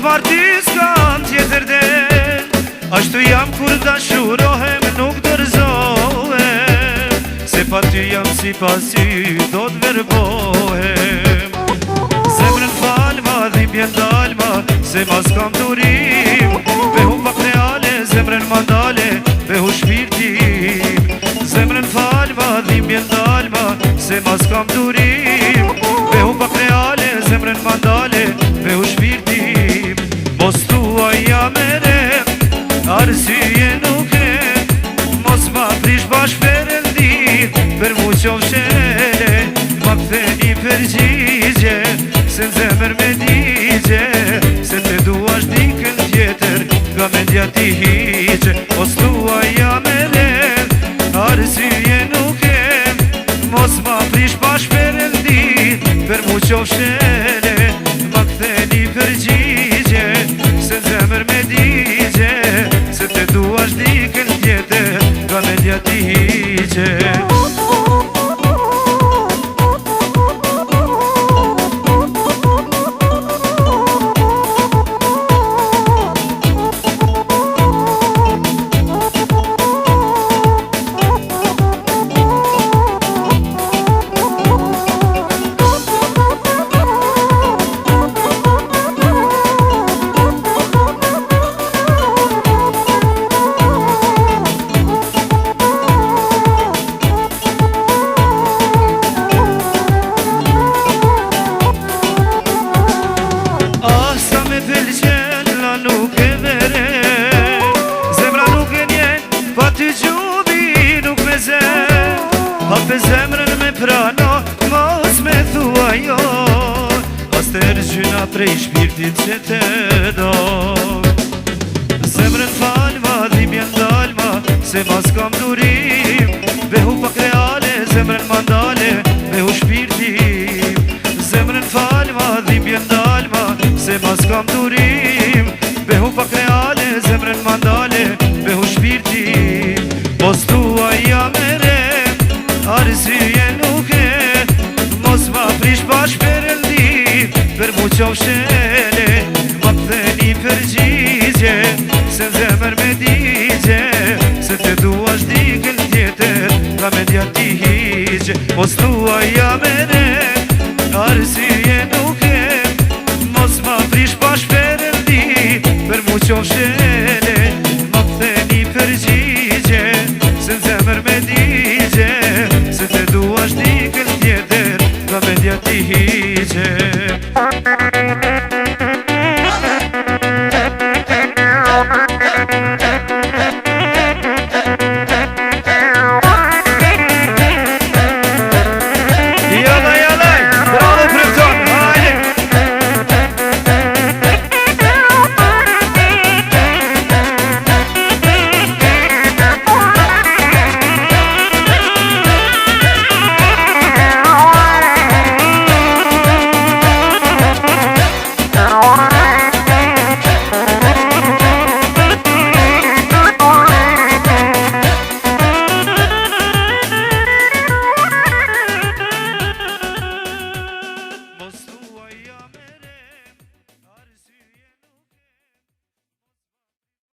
marti s'kam tjetër del, ashtu jam kur dashurohem nuk dërzohem, se pa ty jam si pasi do t'verbohem. Zemrën falma, dhimbjen dalma, se mas kam durim, behu pak reale, zemrën mandale, behu shpirtim. Zemrën falma, dhimbjen dalma, se mas kam durim, behu pak reale, zemrën mandale, behu shpirtim. Mos tua jam e re, arsye nuk e, mos ma prish bash perëndin, për mu qofshele, ma ktheni përgjigje, se n'zemër me digje, se te duash dikën tjetër, nga mendja ti hiqe. Mos tua jam e re, arsye nuk e, mos ma prish bash perëndin, për mu qofshele, ma ktheni përgjigje, se n'zemër me digje, se te duash dikën tjetër, nga mendja ti hiqe. Nuk e vere, zemra nuk e njen, pa ty gjubi nuk me zem. Hape zemrën me prano, mos me thua jo, as të rgjyna prej shpirtit që te do. Zemrën falma, dhimbjen dalma, se mas kam durim, behu pak reale, zemrën mandale, behu shpirtim. Zemrën falma, dhimbjen dalma, se mas kam durim, behu pak reale, zemrën mandale, behu shpirtim. Mos tua jam e re, arsye nuk e, mos ma prish bash perëndin, për mu qofshele, ma ktheni përgjigje, se n'zemër me digje, se te duash dikën tjetër, nga mendja ti hiqe. Mos tua jam e re, arsye nuk e,